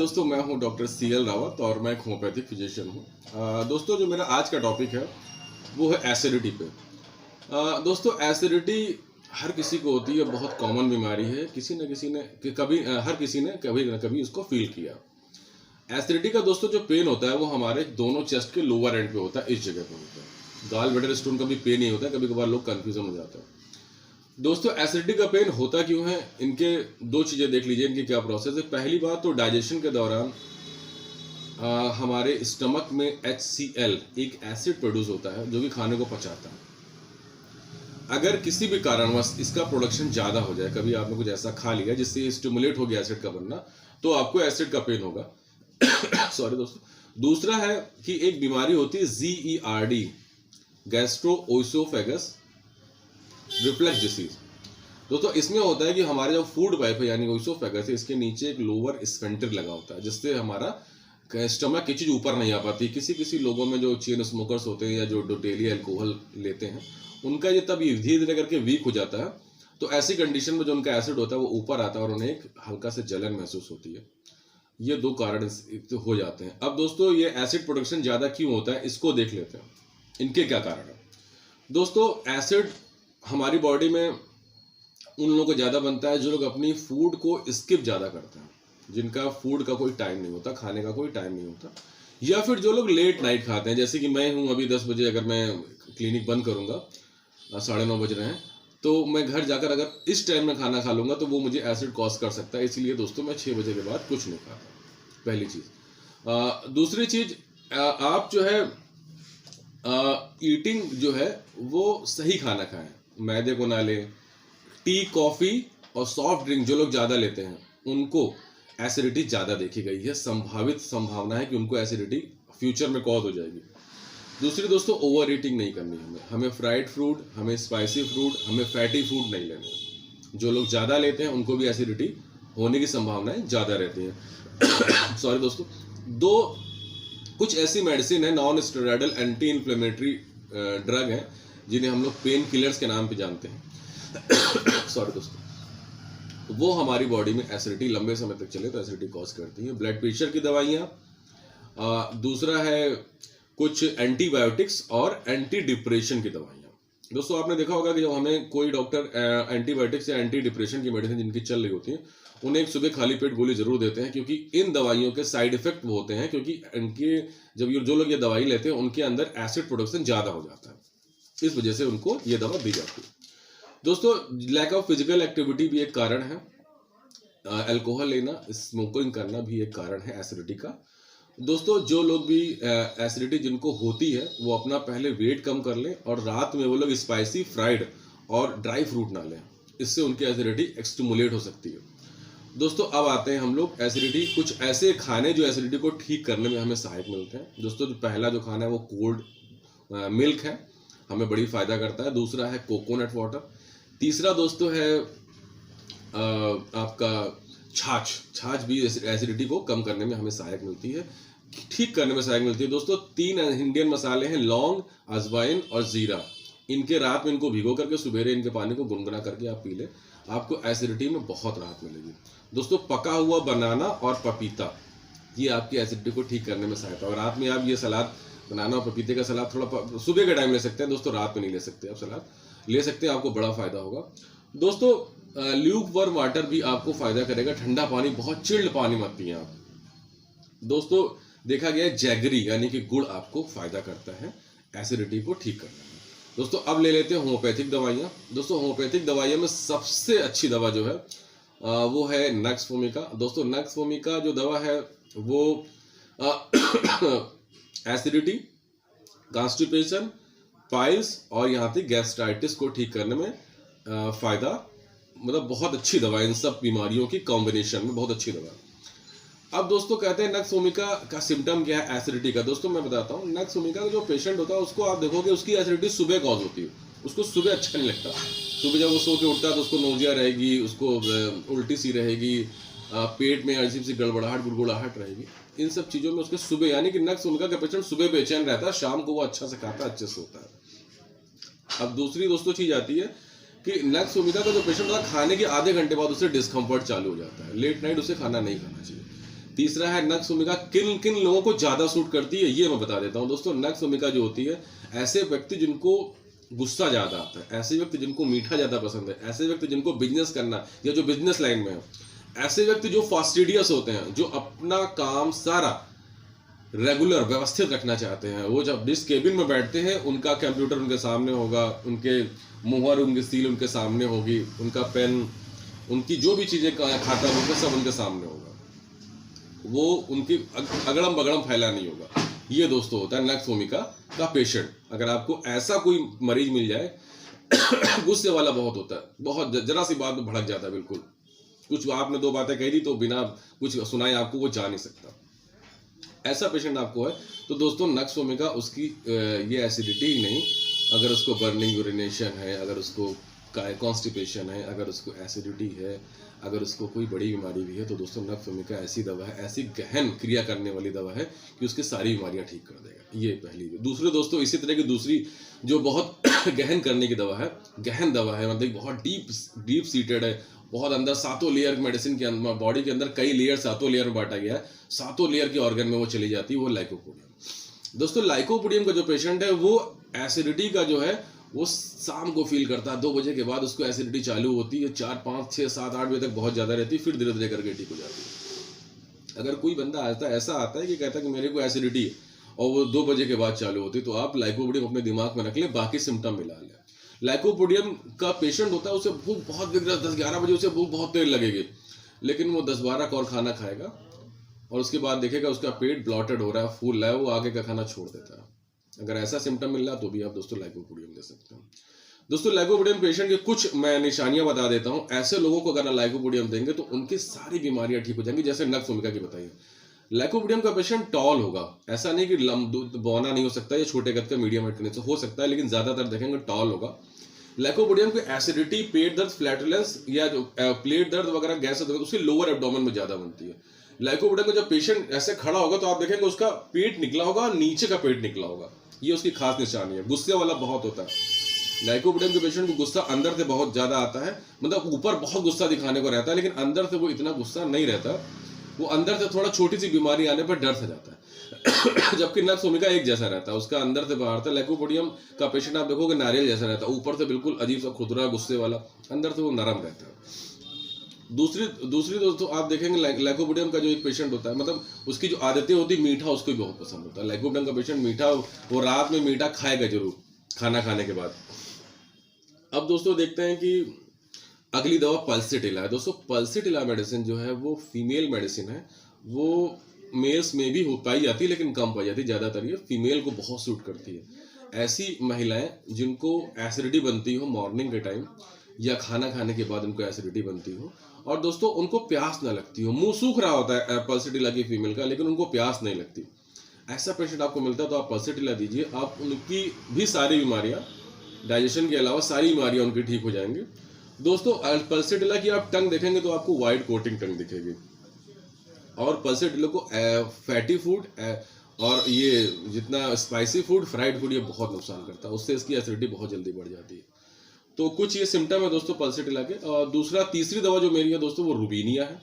दोस्तों, मैं हूं डॉक्टर CL रावत और मैं एक होम्योपैथिक फिजिशियन हूं। दोस्तों, जो मेरा आज का टॉपिक है वो है एसिडिटी पे। दोस्तों, एसिडिटी हर किसी को होती है, बहुत कॉमन बीमारी है। किसी न किसी ने हर किसी ने कभी ना कभी उसको फील किया। एसिडिटी का दोस्तों जो पेन होता है वो हमारे दोनों चेस्ट के लोअर एंड पे होता है, इस जगह पे होता है। गाल ब्लैडर स्टोन का भी पेन नहीं होता है, कभी कभार लोग कंफ्यूजन हो जाता है। दोस्तों, एसिडिटी का पेन होता क्यों है, इनके दो चीज़ें देख लीजिए, इनकी क्या प्रोसेस है। पहली बात तो डाइजेशन के दौरान हमारे स्टमक में HCl एक एसिड प्रोड्यूस होता है जो कि खाने को पचाता है। अगर किसी भी कारणवश इसका प्रोडक्शन ज़्यादा हो जाए, कभी आपने कुछ ऐसा खा लिया जिससे स्टिमुलेट हो गया एसिड का बनना, तो आपको एसिड का पेन होगा। सॉरी दोस्तों। दूसरा है कि एक बीमारी होती है GERD, गैस्ट्रोओइसोफेगस रिफ्लक्स डिसीज। दोस्तों, इसमें होता है कि हमारे जो फूड पाइप है यानी ओइसोफेगस है, इसके नीचे एक लोअर स्फिंक्टर लगा होता है जिससे हमारा स्टमक की चीज ऊपर नहीं आ पाती। किसी किसी लोगों में जो चेन स्मोकर्स होते हैं या जो डेली अल्कोहल लेते हैं, उनका ये तब धीरे धीरे करके वीक हो जाता है। तो ऐसी कंडीशन में जो उनका एसिड होता है वो ऊपर आता है और उन्हें एक हल्का से जलन महसूस होती है। ये दो कारण हो जाते हैं। अब दोस्तों, ये एसिड प्रोडक्शन ज़्यादा क्यों होता है, इसको देख लेते हैं, इनके क्या कारण है। दोस्तों, एसिड हमारी बॉडी में उन लोगों को ज़्यादा बनता है जो लोग अपनी फूड को स्किप ज़्यादा करते हैं, जिनका फूड का कोई टाइम नहीं होता, खाने का कोई टाइम नहीं होता, या फिर जो लोग लेट नाइट खाते हैं। जैसे कि मैं हूँ, अभी 10 बजे अगर मैं क्लिनिक बंद करूँगा, 9:30 बज रहे हैं, तो मैं घर जाकर अगर इस टाइम में खाना खा लूँगा तो वो मुझे एसिड कॉज कर सकता है। इसलिए दोस्तों, मैं 6 बजे के बाद कुछ नहीं खाता, पहली चीज़। दूसरी चीज़, आप जो है ईटिंग जो है वो सही खाना खाएं, मैदे को ना लें। टी, कॉफ़ी और सॉफ्ट ड्रिंक जो लोग ज़्यादा लेते हैं उनको एसिडिटी ज़्यादा देखी गई है। संभावित संभावना है कि उनको एसिडिटी फ्यूचर में कॉज हो जाएगी। दूसरी दोस्तों, ओवर ईटिंग नहीं करनी है हमें फ्राइड फूड, हमें स्पाइसी फूड, हमें फैटी फूड नहीं लेना। जो लोग ज़्यादा लेते हैं उनको भी एसिडिटी होने की संभावनाएं ज़्यादा रहती हैं। सॉरी दोस्तों। कुछ ऐसी मेडिसिन है, non steroidal anti inflammatory drug हैं, जिन्हें हम लोग पेन किलर्स के नाम पे जानते हैं। सॉरी दोस्तों। वो हमारी बॉडी में एसिडिटी लंबे समय तक चले तो एसिडिटी कॉज करती है। ब्लड प्रेशर की दवाइयाँ, दूसरा है कुछ एंटीबायोटिक्स और एंटी डिप्रेशन की दवाइयाँ। दोस्तों, आपने देखा होगा कि जब हमें कोई डॉक्टर एंटीबायोटिक्स या एंटी डिप्रेशन की मेडिसिन जिनकी चल रही होती है, उन्हें एक सुबह खाली पेट गोली जरूर देते हैं, क्योंकि इन दवाइयों के साइड इफेक्ट वो होते हैं, क्योंकि इनके जब जो लोग ये दवाई लेते हैं उनके अंदर एसिड प्रोडक्शन ज़्यादा हो जाता है, इस वजह से उनको ये दवा दी जाती है। दोस्तों, लैक ऑफ फिजिकल एक्टिविटी भी एक कारण है। अल्कोहल लेना, स्मोकिंग करना भी एक कारण है एसिडिटी का। दोस्तों, जो लोग भी एसिडिटी जिनको होती है वो अपना पहले वेट कम कर लें और रात में वो लोग स्पाइसी, फ्राइड और ड्राई फ्रूट ना लें, इससे उनकी एसिडिटी स्टिमुलेट हो सकती है। दोस्तों, अब आते हैं हम लोग एसिडिटी, कुछ ऐसे खाने जो एसिडिटी को ठीक करने में हमें सहायक मिलते हैं। दोस्तों, जो पहला जो खाना है वो कोल्ड मिल्क है, हमें बड़ी फ़ायदा करता है। दूसरा है कोकोनट वाटर। तीसरा दोस्तों है आपका छाछ भी एसिडिटी को कम करने में हमें सहायक मिलती है, ठीक करने में सहायक मिलती है। दोस्तों, 3 इंडियन मसाले हैं, लौंग, अजवाइन और ज़ीरा। इनके रात में इनको भिगो करके सुबेरे इनके पानी को गुनगुना करके आप पी लें, आपको एसिडिटी में बहुत राहत मिलेगी। दोस्तों, पका हुआ बनाना और पपीता, ये आपकी एसिडिटी को ठीक करने में सहायता है। और रात में आप ये सलाद, बनाना और पपीते का सलाद थोड़ा सुबह के टाइम ले सकते हैं। दोस्तों, रात में नहीं ले सकते, आप सलाद ले सकते हैं, आपको बड़ा फायदा होगा। दोस्तों, ल्यूक वार्म वाटर भी आपको फायदा करेगा। ठंडा पानी, बहुत चिल्ड पानी मत पिए आप। दोस्तों, देखा गया है जैगरी यानी कि गुड़ आपको फायदा करता है एसिडिटी को ठीक करने में। दोस्तों, अब ले लेते हैं होम्योपैथिक दवाइयाँ। दोस्तों, होम्योपैथिक दवाइयों में सबसे अच्छी दवा जो है वो है नक्स वोमिका। दोस्तों, नक्स वोमिका जो दवा है वो एसिडिटी, कॉन्स्टिपेशन, पाइल्स और यहाँ तक गैस्ट्राइटिस को ठीक करने में फ़ायदा, मतलब बहुत अच्छी दवा है। इन सब बीमारियों की कॉम्बिनेशन में बहुत अच्छी दवा है। अब दोस्तों, कहते हैं नक्स वोमिका का सिम्टम क्या है एसिडिटी का। दोस्तों, मैं बताता हूँ। नक्स वोमिका का जो पेशेंट होता है उसको आप देखोगे उसकी एसिडिटी सुबह कॉज होती है, उसको सुबह अच्छा नहीं लगता। सुबह जब वो सो के उठता है तो उसको नोजिया रहेगी, उसको उल्टी सी रहेगी, पेट में अजीब सी गड़बड़ाहट, गुड़गुड़ाहट रहेगी। इन सब चीज़ों में उसके सुबह, यानी कि नक्स वोमिका का पेशेंट सुबह बेचैन रहता है, शाम को वो अच्छा से खाता है, अच्छे से होता है। अब दूसरी दोस्तों चीज़ आती है कि नक्स वोमिका का जो पेशेंट होता है, खाने के आधे घंटे बाद उसे डिस्कम्फर्ट चालू हो जाता है। लेट नाइट उसे खाना नहीं खाना चाहिए। तीसरा है नक्स भूमिका किन किन लोगों को ज़्यादा सूट करती है ये मैं बता देता हूँ दोस्तों। नक्स भूमिका जो होती है, ऐसे व्यक्ति जिनको गुस्सा ज़्यादा आता है, ऐसे व्यक्ति जिनको मीठा ज़्यादा पसंद है, ऐसे व्यक्ति जिनको बिजनेस करना या जो बिजनेस लाइन में है, ऐसे व्यक्ति जो फास्टिडियस होते हैं, जो अपना काम सारा रेगुलर व्यवस्थित रखना चाहते हैं। वो जब जिस केबिन में बैठते हैं उनका कंप्यूटर उनके सामने होगा, उनके मुहर उनकी सील उनके सामने होगी, उनका पेन, उनकी जो भी चीज़ें खाता है उनके सब उनके सामने होगा, वो उनकी अगड़म बगड़म फैला नहीं होगा। ये दोस्तों होता है नक्स भूमिका का पेशेंट। अगर आपको ऐसा कोई मरीज मिल जाए गुस्से वाला बहुत होता है, बहुत जरा सी बात में भड़क जाता है, बिल्कुल कुछ आपने दो बातें कह दी तो बिना कुछ सुनाए आपको वो जा नहीं सकता, ऐसा पेशेंट आपको है तो दोस्तों नक्स भूमिका उसकी ये एसिडिटी ही नहीं, अगर उसको बर्निंग यूरिनेशन है, अगर उसको कॉन्स्टिपेशन है, अगर उसको एसिडिटी है, अगर उसको कोई बड़ी बीमारी भी है, तो दोस्तों नक्स भूमिका ऐसी दवा है, ऐसी गहन क्रिया करने वाली दवा है कि उसकी सारी बीमारियां ठीक कर देगा। ये पहली। दूसरे दोस्तों इसी तरह की दूसरी जो बहुत गहन करने की दवा है, गहन दवा है मतलब बहुत डीप सीटेड है, बहुत अंदर सातों लेयर मेडिसिन के अंदर, बॉडी के अंदर कई लेयर, सातों लेयर में बांटा गया है, सातों लेयर के ऑर्गन में वो चली जाती है, वो लाइकोपोडियम। दोस्तों लाइकोपोडियम का जो पेशेंट है वो एसिडिटी का जो है वो शाम को फील करता है, 2 बजे के बाद उसको एसिडिटी चालू होती है, 4 5 6 7 8 बजे तक बहुत ज़्यादा रहती है, फिर धीरे धीरे करके ठीक हो जाती है। अगर कोई बंदा ऐसा आता है कि कहता है कि मेरे को एसिडिटी है और वो 2 बजे के बाद चालू होती है, तो आप लाइकोपोडियम अपने दिमाग में रख लें, बाकी सिम्टम मिला लें। लाइकोपोडियम का पेशेंट होता है, उसे भूख बहुत विगरस, 10-11 बजे उसे भूख बहुत तेज लगेगी, लेकिन वो 10-12 और खाना खाएगा और उसके बाद देखेगा उसका पेट ब्लॉटेड हो रहा है, फूल रहा है, वो आगे का खाना छोड़ देता है। अगर ऐसा सिम्टम मिल रहा है तो भी आप दोस्तों लाइकोपोडियम दे सकते हैं। दोस्तों लाइकोपोडियम पेशेंट के कुछ मैं निशानियां बता देता हूं, ऐसे लोगों को अगर लाइकोपोडियम देंगे तो उनकी सारी बीमारियां ठीक हो जाएंगी, जैसे नक्स भूमिका की बताइए। लाइकोपोडियम का पेशेंट टॉल होगा, ऐसा नहीं कि बौना नहीं हो सकता, या छोटे कद का मीडियम हाइट से हो सकता है, लेकिन ज्यादातर देखेंगे टॉल होगा। लाइकोपोडियम को एसिडिटी, पेट दर्द, फ्लैटुलेंस या जो प्लेट दर्द वगैरह गैस दर्द उसकी लोअर एब्डोमेन में ज्यादा बनती है। लाइकोपोडियम का जब पेशेंट ऐसे खड़ा होगा तो आप देखेंगे उसका पेट निकला होगा, नीचे का पेट निकला होगा, ये उसकी खास निशानी है। गुस्से वाला बहुत होता है लाइकोपोडियम के पेशेंट को, गुस्सा अंदर से बहुत ज्यादा आता है, मतलब ऊपर बहुत गुस्सा दिखाने को रहता है लेकिन अंदर से वो इतना गुस्सा नहीं रहता, वो अंदर से थोड़ा छोटी सी बीमारी आने पर डर से जाता है जबकि नक्स भूमिका एक जैसा रहता है, उसका अंदर से बाहर था। लाइकोपोडियम का पेशेंट आप देखोगे नारियल जैसा रहता है, ऊपर से बिल्कुल अजीब सा खुरदुरा गुस्से वाला, अंदर से वो नरम रहता है। दूसरी दोस्तों आप देखेंगे लाइकोपोडियम का जो एक पेशेंट होता है, मतलब उसकी जो आदतें होती है, मीठा उसको भी बहुत पसंद होता है। लाइकोपोडियम का पेशेंट मीठा, वो रात में मीठा खाएगा जरूर खाना खाने के बाद। अब दोस्तों देखते हैं कि अगली दवा पल्सिटिला है। दोस्तों पल्सिटिला मेडिसिन जो है वो फीमेल मेडिसिन है, वो मेल्स में भी हो पाई जाती है लेकिन कम पाई जाती है, ज़्यादातर ये फीमेल को बहुत सूट करती है। ऐसी महिलाएं जिनको एसिडिटी बनती हो मॉर्निंग के टाइम या खाना खाने के बाद उनको एसिडिटी बनती हो, और दोस्तों उनको प्यास ना लगती हो, मुंह सूख रहा होता है पल्सिटिला की फीमेल का लेकिन उनको प्यास नहीं लगती, ऐसा पेशेंट आपको मिलता है तो आप पल्सिटिला दीजिए, आप उनकी भी सारी बीमारियां, डाइजेशन के अलावा सारी बीमारियां उनकी ठीक हो जाएंगी। दोस्तों पल्सिटिला की आप टंग देखेंगे तो आपको वाइट कोटिंग टंग दिखेगी, और पल्सिटिला को फैटी फूड और ये जितना स्पाइसी फूड, फ्राइड फूड, ये बहुत नुकसान करता है, उससे इसकी एसिडिटी बहुत जल्दी बढ़ जाती है। तो कुछ ये सिम्टम है दोस्तों पल्सिटिला के। और तीसरी दवा जो मेरी है दोस्तों वो रुबीनिया है।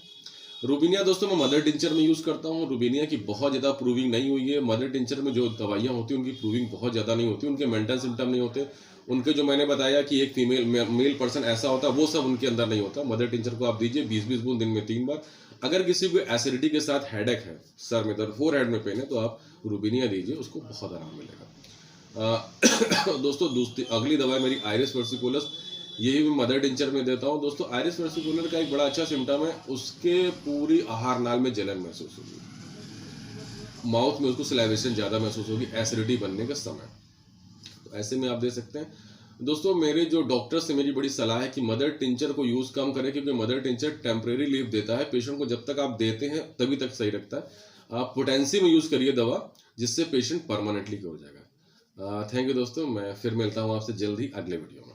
रुबीनिया दोस्तों मैं मदर टिंचर में यूज़ करता हूँ। रुबीनिया की बहुत ज़्यादा प्रूविंग नहीं हुई है, मदर टिंचर में जो दवाइयाँ होती हैं उनकी प्रूविंग बहुत ज़्यादा नहीं होती, उनके मेंटल सिम्टम नहीं होते, उनके जो मैंने बताया कि एक फीमेल मेल पर्सन ऐसा होता है वो सब उनके अंदर नहीं होता। मदर टिंचर को आप दीजिए 20-20 बूंद दिन में 3 बार। अगर किसी को एसिडिटी के साथ हेडेक है, सर में दर्द, फोरहेड में पेन है, तो आप रुबीनिया दीजिए, उसको बहुत आराम मिलेगा। दोस्तों अगली दवा मेरी आयरिस versicolous, यही मैं मदर टिंचर में देता हूँ। दोस्तों आयरिस versicolous का एक बड़ा अच्छा सिम्टम है, उसके पूरी आहार नाल में जलन महसूस होगी, माउथ में उसको सलाइवेशन ज़्यादा महसूस होगी एसिडिटी बनने के समय, तो ऐसे में आप दे सकते हैं। दोस्तों मेरे जो डॉक्टर से मेरी बड़ी सलाह है कि मदर टिंचर को यूज़ कम करें, क्योंकि मदर टिंचर टेम्परेरी रिलीफ देता है पेशेंट को, जब तक आप देते हैं तभी तक सही रखता है। आप पोटेंसी में यूज़ करिए दवा, जिससे पेशेंट परमानेंटली क्योर हो जाएगा। थैंक यू दोस्तों, मैं फिर मिलता हूँ आपसे जल्द ही अगले वीडियो में।